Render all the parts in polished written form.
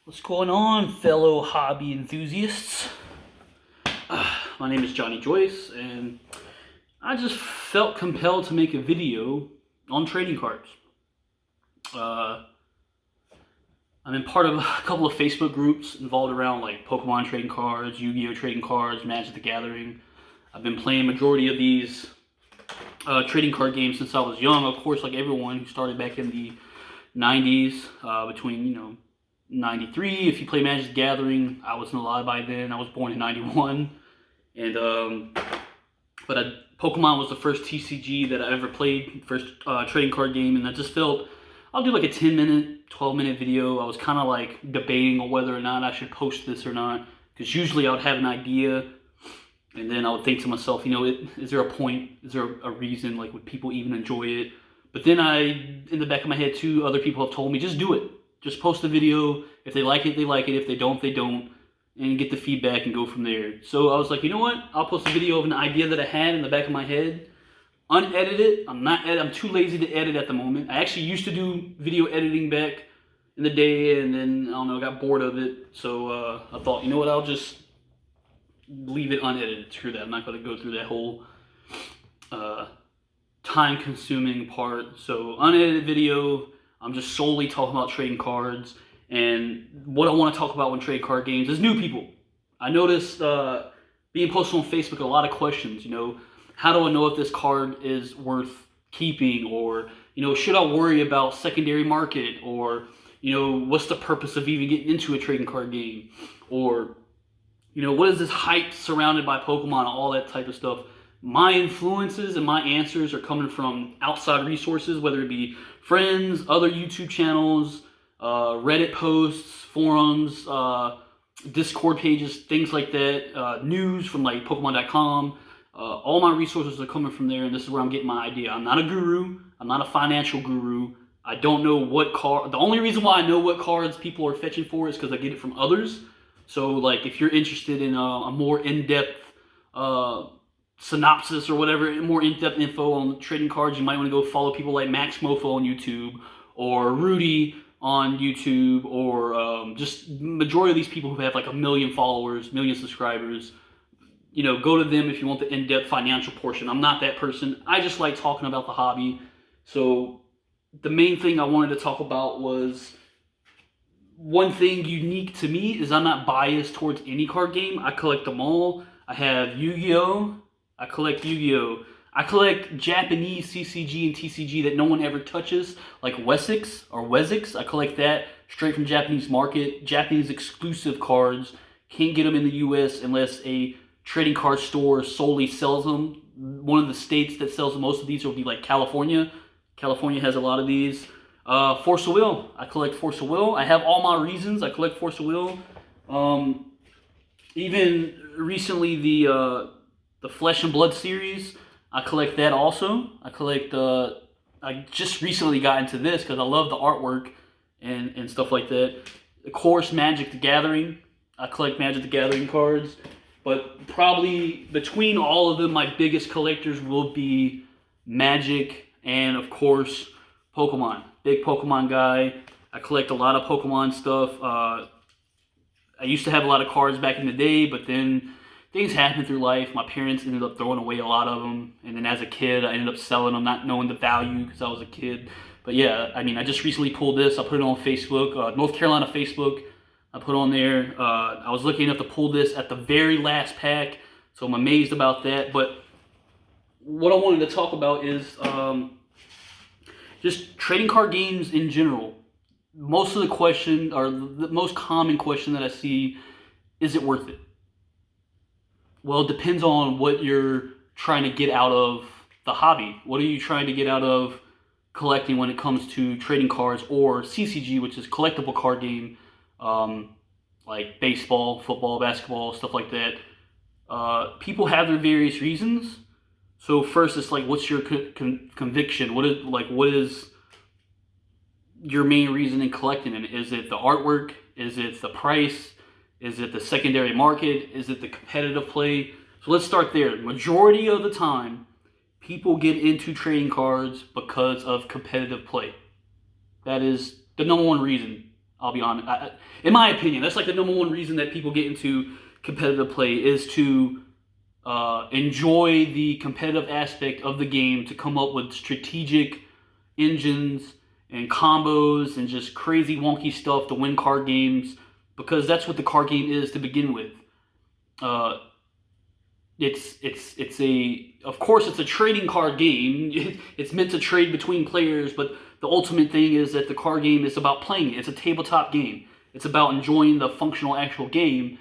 What's going on, fellow hobby enthusiasts? My name is Johnny Joyce, and I just felt compelled to make a video on trading cards. Uh, I'm in part of a couple of Facebook groups involved around like Pokemon trading cards, Yu-Gi-Oh trading cards, Magic the Gathering. I've been playing majority of these trading card games since I was young. Of course, like everyone who started back in the 90s, between 93. If you play Magic the Gathering, I wasn't alive by then. I was born in 91, and Pokemon was the first TCG that I ever played, first trading card game, and I just felt I'll do like a 10-minute, 12-minute video. I was kind of like debating on whether or not I should post this or not, because usually I would have an idea, and then I would think to myself, is there a point? Is there a reason? Like, would people even enjoy it? But then in the back of my head too, other people have told me, just do it. Just post a video. If they like it, they like it. If they don't, they don't. And get the feedback and go from there. So I was like, you know what? I'll post a video of an idea that I had in the back of my head. Unedited. I'm too lazy to edit at the moment. I actually used to do video editing back in the day, and then, I don't know, I got bored of it. So I thought, you know what? I'll just leave it unedited. Screw that. I'm not going to go through that whole time-consuming part. So unedited video. I'm just solely talking about trading cards. And what I want to talk about when trading card games is new people. I noticed being posted on Facebook a lot of questions. How do I know if this card is worth keeping? Or, should I worry about secondary market? Or, what's the purpose of even getting into a trading card game? Or, what is this hype surrounded by Pokemon? All that type of stuff. My influences and my answers are coming from outside resources, whether it be friends, other YouTube channels, Reddit posts, forums, Discord pages, things like that, news from like Pokemon.com. All my resources are coming from there, and this is where I'm getting my idea. I'm not a guru. I'm not a financial guru. I don't know what card. The only reason why I know what cards people are fetching for is because I get it from others. So, like, if you're interested in a more in-depth synopsis or whatever, more in-depth info on trading cards, you might want to go follow people like Max Mofo on YouTube, or Rudy on YouTube, or just majority of these people who have like 1 million followers, 1 million subscribers. Go to them if you want the in-depth financial portion. I'm not that person. I just like talking about the hobby. So the main thing I wanted to talk about was, one thing unique to me is I'm not biased towards any card game. I collect them all. I have Yu-Gi-Oh! I collect Yu-Gi-Oh! I collect Japanese CCG and TCG that no one ever touches, like Wessex or Wessex. I collect that straight from Japanese market. Japanese exclusive cards. Can't get them in the US unless a trading card store solely sells them. One of the states that sells most of these will be like California. California has a lot of these. Force of Will. I collect Force of Will. I have all my reasons. I collect Force of Will. Even recently, the Flesh and Blood series, I collect that also. I just recently got into this because I love the artwork and stuff like that. Of course, Magic the Gathering. I collect Magic the Gathering cards. But probably between all of them, my biggest collectors will be Magic and, of course, Pokemon. Big Pokemon guy. I collect a lot of Pokemon stuff. I used to have a lot of cards back in the day, but then things happened through life. My parents ended up throwing away a lot of them. And then as a kid, I ended up selling them, not knowing the value because I was a kid. But yeah, I just recently pulled this. I put it on Facebook, North Carolina Facebook. I put on there. I was lucky enough to pull this at the very last pack, so I'm amazed about that. But what I wanted to talk about is just trading card games in general. Most of the question, or the most common question that I see, is it worth it? Well, it depends on what you're trying to get out of the hobby. What are you trying to get out of collecting when it comes to trading cards, or CCG, which is collectible card game, like baseball, football, basketball, stuff like that. People have their various reasons. So first, it's like, what's your conviction? What is your main reason in collecting it? Is it the artwork? Is it the price? Is it the secondary market? Is it the competitive play? So let's start there. Majority of the time, people get into trading cards because of competitive play. That is the number one reason. I'll be honest. In my opinion, that's like the number one reason that people get into competitive play is to enjoy the competitive aspect of the game, to come up with strategic engines and combos and just crazy wonky stuff to win card games, because that's what the card game is to begin with. Of course it's a trading card game. It's meant to trade between players, but the ultimate thing is that the card game is about playing it. It's a tabletop game. It's about enjoying the functional actual game.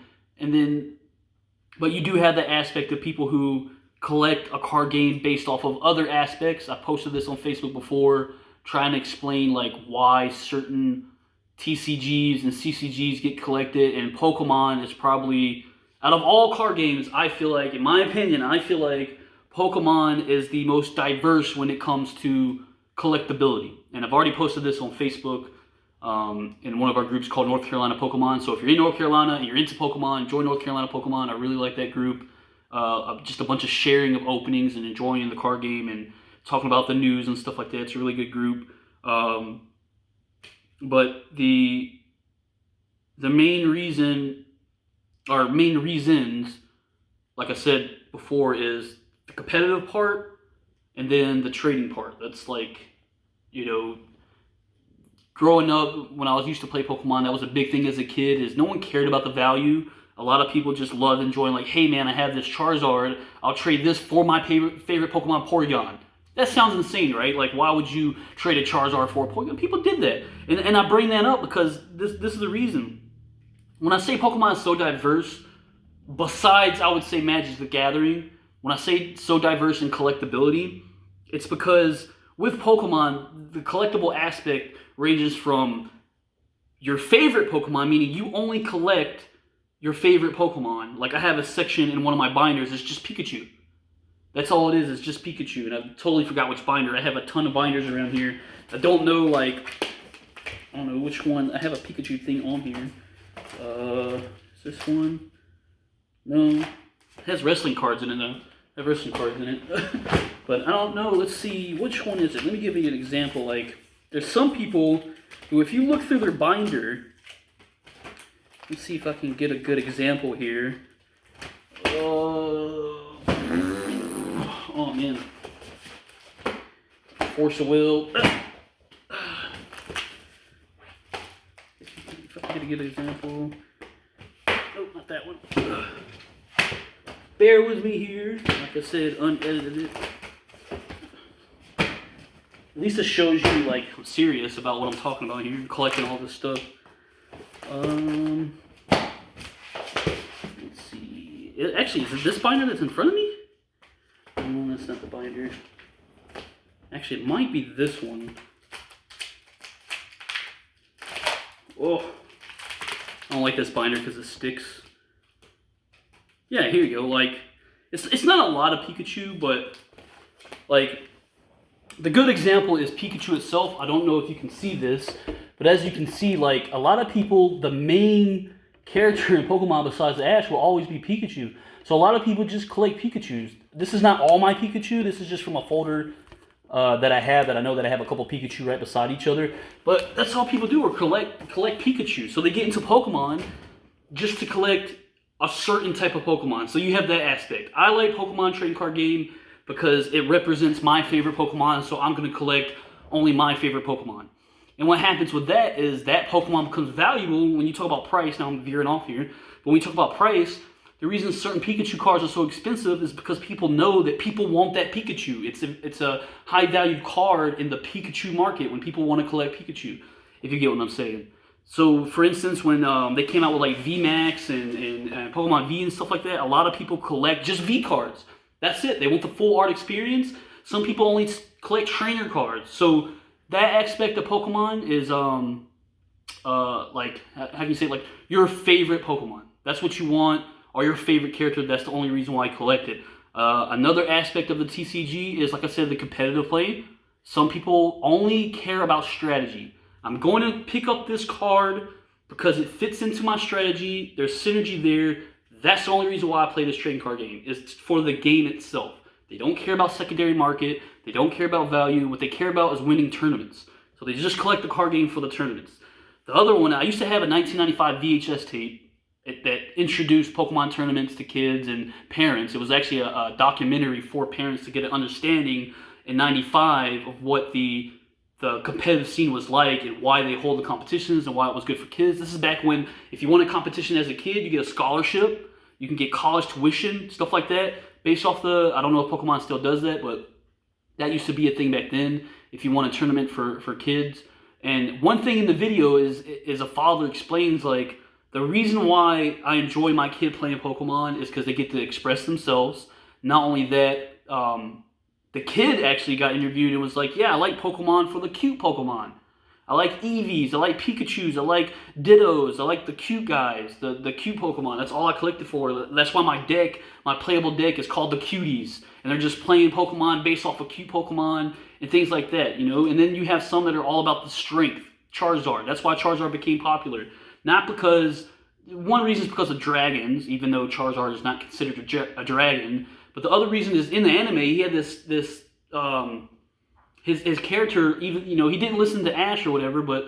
But you do have the aspect of people who collect a card game based off of other aspects. I posted this on Facebook before, trying to explain like why certain TCGs and CCGs get collected, and Pokemon is probably, out of all card games, I feel like, in my opinion, Pokemon is the most diverse when it comes to collectability. And I've already posted this on Facebook in one of our groups called North Carolina Pokemon. So if you're in North Carolina and you're into Pokemon, join North Carolina Pokemon. I really like that group. Just a bunch of sharing of openings and enjoying the card game and talking about the news and stuff like that. It's a really good group. But the main reason, or main reasons, like I said before, is the competitive part and then the trading part. That's like, growing up, when I was used to play Pokemon, that was a big thing as a kid, is no one cared about the value. A lot of people just loved enjoying, like, hey man, I have this Charizard, I'll trade this for my favorite Pokemon, Porygon. That sounds insane, right? Like, why would you trade a Charizard for a Porygon? People did that. And I bring that up because this is the reason. When I say Pokemon is so diverse, besides, I would say, Magic the Gathering, when I say so diverse in collectability, it's because with Pokemon, the collectible aspect ranges from your favorite Pokemon, meaning you only collect your favorite Pokemon. Like, I have a section in one of my binders, it's just Pikachu. That's all it is, it's just Pikachu. And I totally forgot which binder. I have a ton of binders around here. I don't know, I don't know which one. I have a Pikachu thing on here. Is this one? No. It has wrestling cards in it, though. I have wrestling cards in it. But I don't know. Let's see. Which one is it? Let me give you an example. Like, there's some people who, if you look through their binder, let's see if I can get a good example here. Oh, man. Force of Will. If I can get a good example. Nope, not that one. Bear with me here. Like I said, unedited. At least it shows you, like, I'm serious about what I'm talking about here. I'm collecting all this stuff. Let's see. Actually, is it this binder that's in front of me? No, that's not the binder. Actually, it might be this one. Oh, I don't like this binder because it sticks. Yeah, here you go. Like, it's not a lot of Pikachu, but like, the good example is Pikachu itself. I don't know if you can see this, but as you can see, like, a lot of people, the main character in Pokemon besides Ash will always be Pikachu. So a lot of people just collect Pikachus. This is not all my Pikachu. This is just from a folder that I have, that I know that I have a couple Pikachu right beside each other. But that's all people do, or collect Pikachu. So they get into Pokemon just to collect a certain type of Pokemon. So you have that aspect. I like Pokemon trading card game because it represents my favorite Pokemon, so I'm going to collect only my favorite Pokemon. And what happens with that is that Pokemon becomes valuable when you talk about price. Now I'm veering off here. But when we talk about price, the reason certain Pikachu cards are so expensive is because people know that people want that Pikachu. It's a high-valued card in the Pikachu market when people want to collect Pikachu, if you get what I'm saying. So, for instance, when they came out with like VMAX and Pokemon V and stuff like that, a lot of people collect just V cards. That's it. They want the full art experience. Some people only collect trainer cards. So that aspect of Pokemon is like, how can you say it? Like, your favorite Pokemon. That's what you want, or your favorite character. That's the only reason why I collect it. Another aspect of the TCG is, like I said, the competitive play. Some people only care about strategy. I'm going to pick up this card because it fits into my strategy. There's synergy there. That's the only reason why I play this trading card game. It's for the game itself. They don't care about secondary market. They don't care about value. What they care about is winning tournaments. So they just collect the card game for the tournaments. The other one, I used to have a 1995 VHS tape that introduced Pokemon tournaments to kids and parents. It was actually a documentary for parents to get an understanding in '95 of what the competitive scene was like and why they hold the competitions and why it was good for kids. This is back when if you won a competition as a kid, you get a scholarship, you can get college tuition, stuff like that, based off I don't know if Pokemon still does that, but that used to be a thing back then if you won a tournament for kids. And one thing in the video is a father explains, like, the reason why I enjoy my kid playing Pokemon is because they get to express themselves. Not only that, the kid actually got interviewed and was like, yeah, I like Pokemon for the cute Pokemon. I like Eevees, I like Pikachus, I like Dittos, I like the cute guys, the cute Pokemon. That's all I collected for. That's why my playable deck is called the Cuties. And they're just playing Pokemon based off of cute Pokemon and things like that, you know? And then you have some that are all about the strength. Charizard, that's why Charizard became popular. Not because, one reason is because of dragons, even though Charizard is not considered a dragon. But the other reason is in the anime, he had his character, even, you know, he didn't listen to Ash or whatever, but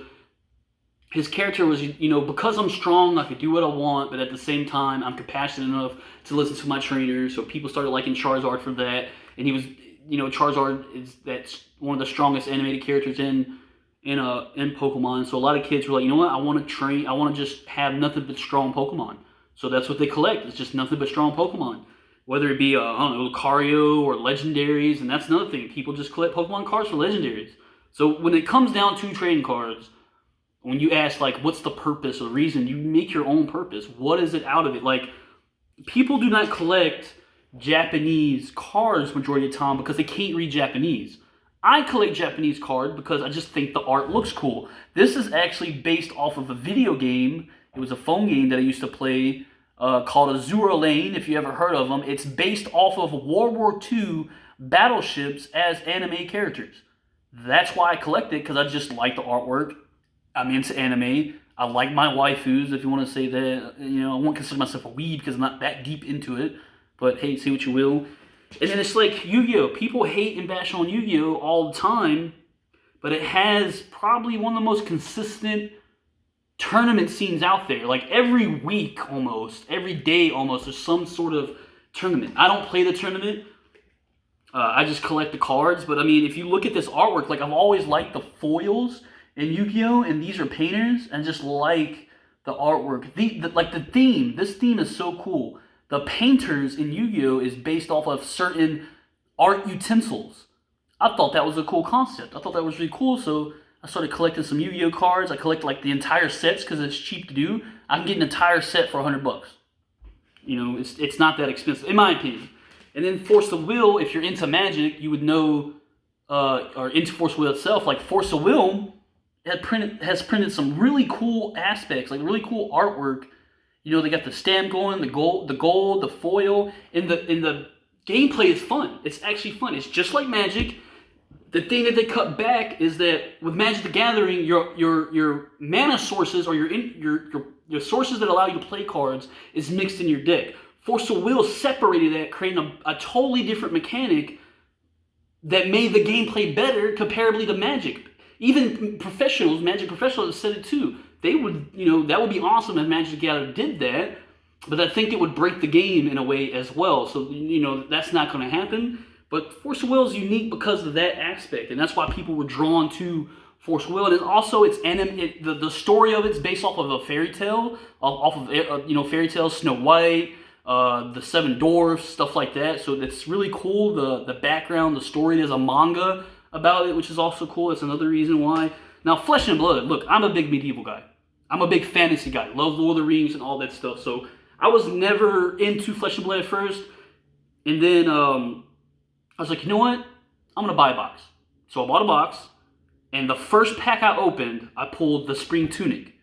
his character was, you know, because I'm strong, I can do what I want, but at the same time, I'm compassionate enough to listen to my trainer. So people started liking Charizard for that. And he was, you know, Charizard that's one of the strongest animated characters in Pokemon. So a lot of kids were like, you know what, I want to just have nothing but strong Pokemon. So that's what they collect. It's just nothing but strong Pokemon. Whether it be, I don't know, Lucario or Legendaries, and that's another thing. People just collect Pokemon cards for Legendaries. So when it comes down to trading cards, when you ask, like, what's the purpose or reason, you make your own purpose. What is it out of it? Like, people do not collect Japanese cards majority of the time because they can't read Japanese. I collect Japanese cards because I just think the art looks cool. This is actually based off of a video game. It was a phone game that I used to play called Azura Lane, if you ever heard of them. It's based off of World War II battleships as anime characters. That's why I collect it, because I just like the artwork. I'm into anime. I like my waifus, if you want to say that. You know, I won't consider myself a weeb because I'm not that deep into it. But hey, say what you will. And then it's like Yu-Gi-Oh! People hate and bash on Yu-Gi-Oh! All the time, but it has probably one of the most consistent tournament scenes out there. Like every week almost, every day almost, there's some sort of tournament. I don't play the tournament. I just collect the cards. But I mean, if you look at this artwork, like I've always liked the foils in Yu-Gi-Oh! And these are painters, and just like the artwork. Like the theme, this theme is so cool. The painters in Yu-Gi-Oh! Is based off of certain art utensils. I thought that was a cool concept. I thought that was really cool, so I started collecting some Yu-Gi-Oh! Cards. I collect like the entire sets because it's cheap to do. I can get an entire set for $100. You know, it's not that expensive, in my opinion. And then Force of Will, if you're into Magic, you would know, or into Force of Will itself, like Force of Will has printed some really cool aspects, like really cool artwork. You know, they got the stamp going, the gold, the foil, and the gameplay is fun. It's actually fun. It's just like Magic. The thing that they cut back is that with Magic the Gathering, your mana sources or your sources that allow you to play cards is mixed in your deck. Force of Will separated that, creating a totally different mechanic that made the gameplay better comparably to Magic. Even professionals, Magic professionals, said it too. They would, you know, that would be awesome if Magic the Gathering did that, but I think it would break the game in a way as well. So, you know, that's not going to happen. But Force of Will is unique because of that aspect, and that's why people were drawn to Force of Will. And also, the story of it's based off of a fairy tale, off of you know, fairy tales, Snow White, the Seven Dwarfs, stuff like that. So it's really cool. The background, the story. There's a manga about it, which is also cool. That's another reason why. Now, Flesh and Blood. Look, I'm a big medieval guy. I'm a big fantasy guy. Love Lord of the Rings and all that stuff. So I was never into Flesh and Blood at first, and then I was like, you know what? I'm going to buy a box. So I bought a box, and the first pack I opened, I pulled the Spring Tunic.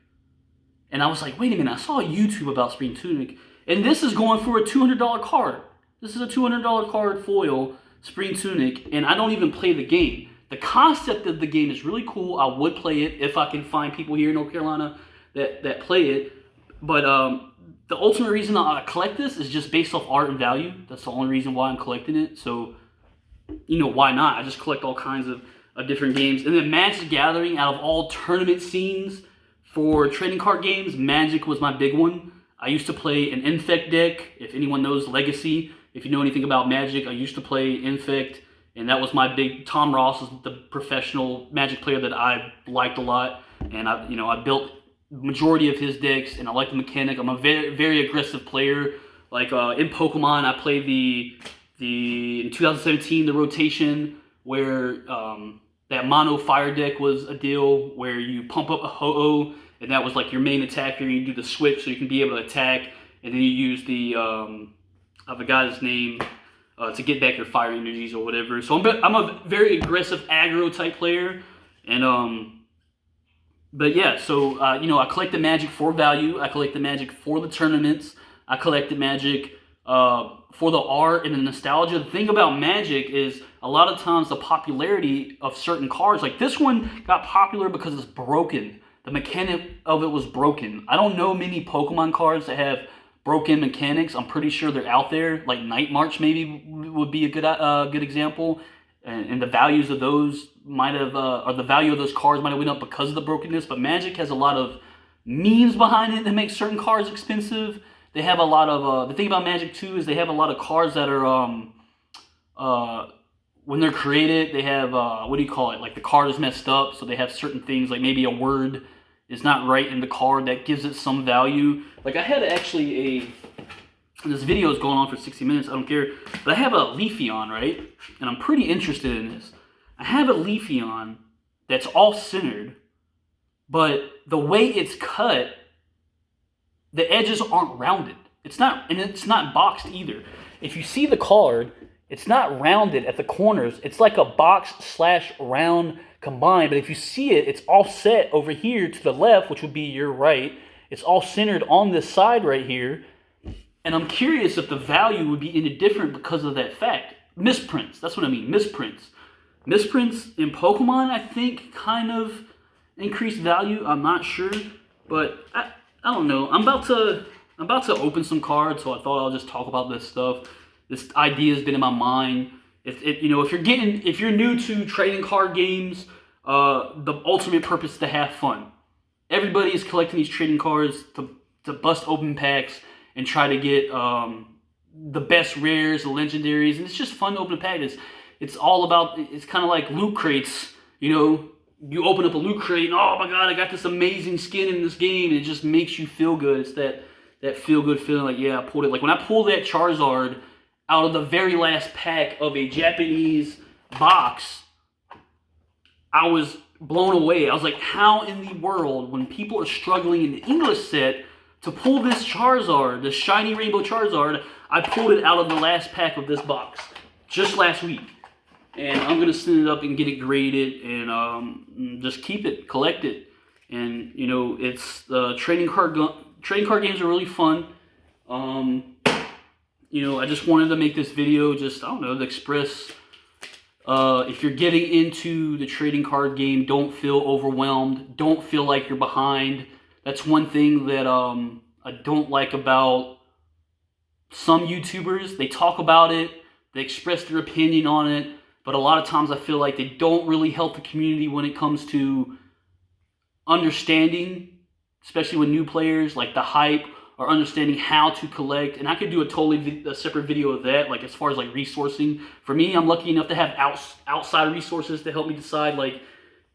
And I was like, wait a minute, I saw a YouTube about Spring Tunic, and this is going for a $200 card. This is a $200 card foil, Spring Tunic, and I don't even play the game. The concept of the game is really cool. I would play it if I can find people here in North Carolina that play it. But the ultimate reason I collect this is just based off art and value. That's the only reason why I'm collecting it. So, you know, why not? I just collect all kinds of different games. And then Magic the Gathering, out of all tournament scenes, For trading card games, Magic was my big one. I used to play an Infect deck. If anyone knows Legacy, if you know anything about Magic, I used to play Infect, and that was my big. Tom Ross was the professional Magic player that I liked a lot, and I built majority of his decks, and I like the mechanic. I'm a very, very aggressive player. Like in Pokemon, I played in 2017 the rotation where that mono fire deck was a deal where you pump up a Ho-Oh, and that was like your main attacker. You do the switch so you can be able to attack, and then you use the I forgot his name to get back your fire energies or whatever. So I'm a very aggressive aggro type player, and but yeah. So I collect the Magic for value. I collect the Magic for the tournaments. I collected Magic for the art and the nostalgia. The thing about Magic is a lot of times the popularity of certain cards, like this one got popular because it's broken. The mechanic of it was broken. I don't know many Pokemon cards that have broken mechanics. I'm pretty sure they're out there. Like Night March maybe would be a good example. And the values of those might have, or the value of those cards might have went up because of the brokenness. But Magic has a lot of memes behind it that make certain cards expensive. They have a lot of, the thing about Magic too is they have a lot of cards that are, when they're created, they have, what do you call it? Like the card is messed up, so they have certain things, like maybe a word is not right in the card that gives it some value. Like I had actually this video is going on for 60 minutes, I don't care, but I have a Leafeon, right? And I'm pretty interested in this. I have a Leafeon that's all centered, but the way it's cut, the edges aren't rounded. It's not boxed either. If you see the card, it's not rounded at the corners. It's like a box / round combined. But if you see it, it's all set over here to the left, which would be your right. It's all centered on this side right here. And I'm curious if the value would be any different because of that fact. Misprints, that's what I mean, misprints. Misprints in Pokemon, I think, kind of increase value. I'm not sure, but I don't know. I'm about to open some cards, so I thought I'll just talk about this stuff. This idea has been in my mind. If you're new to trading card games, the ultimate purpose is to have fun. Everybody is collecting these trading cards to bust open packs and try to get the best rares, the legendaries, and it's just fun to open a pack. It's all about. It's kind of like loot crates. You open up a loot crate and oh my god, I got this amazing skin in this game, and it just makes you feel good. It's that feel good feeling, like yeah, I pulled it. Like when I pulled that Charizard out of the very last pack of a Japanese box, I was blown away. I was like, how in the world, when people are struggling in the English set to pull this Charizard, this shiny rainbow Charizard, I pulled it out of the last pack of this box just last week. And I'm going to send it up and get it graded and just keep it, collect it. And, it's trading card games are really fun. I just wanted to make this video to express if you're getting into the trading card game, don't feel overwhelmed. Don't feel like you're behind. That's one thing that I don't like about some YouTubers. They talk about it. They express their opinion on it. But a lot of times I feel like they don't really help the community when it comes to understanding, especially with new players, like the hype or understanding how to collect. And I could do a separate video of that, like as far as like resourcing. For me, I'm lucky enough to have outside resources to help me decide like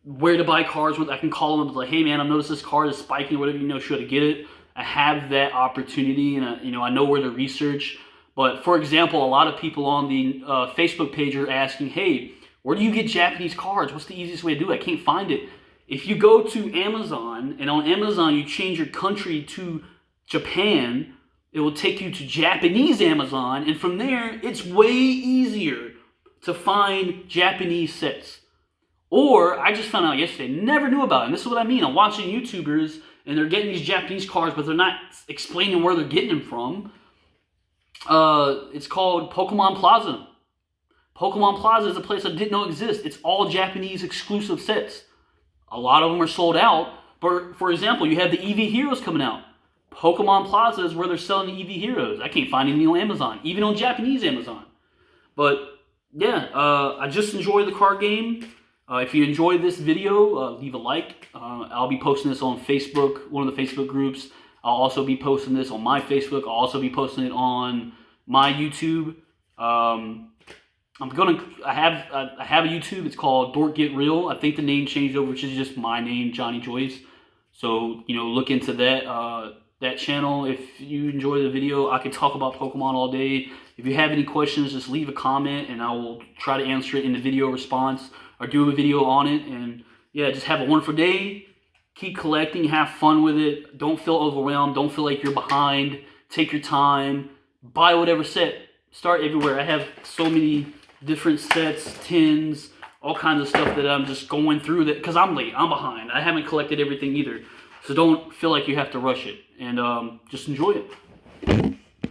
where to buy cards. I can call them like, hey man, I've noticed this card is spiking or whatever, should I get it? I have that opportunity, and I know where to research. But for example, a lot of people on the Facebook page are asking, hey, where do you get Japanese cards? What's the easiest way to do it? I can't find it. If you go to Amazon, and on Amazon you change your country to Japan, it will take you to Japanese Amazon, and from there, it's way easier to find Japanese sets. Or, I just found out yesterday, never knew about it, and this is what I mean. I'm watching YouTubers, and they're getting these Japanese cards, but they're not explaining where they're getting them from. It's called Pokemon Plaza. Pokemon Plaza is a place I didn't know exists. It's all Japanese exclusive sets. A lot of them are sold out. But for example, you have the EV Heroes coming out. Pokemon Plaza is where they're selling the EV Heroes. I can't find any on Amazon, even on Japanese Amazon. But yeah, I just enjoy the card game. If you enjoyed this video, leave a like. I'll be posting this on Facebook, one of the Facebook groups. I'll also be posting this on my Facebook. I'll also be posting it on my YouTube. I have a YouTube. It's called Dork Get Real. I think the name changed over, which is just my name, Johnny Joyce. So look into that channel. If you enjoy the video, I can talk about Pokemon all day. If you have any questions, just leave a comment, and I will try to answer it in the video response or do a video on it. And yeah, just have a wonderful day. Keep collecting. Have fun with it. Don't feel overwhelmed. Don't feel like you're behind. Take your time. Buy whatever set. Start everywhere. I have so many different sets, tins, all kinds of stuff that I'm just going through that because I'm late. I'm behind. I haven't collected everything either. So don't feel like you have to rush it. And just enjoy it.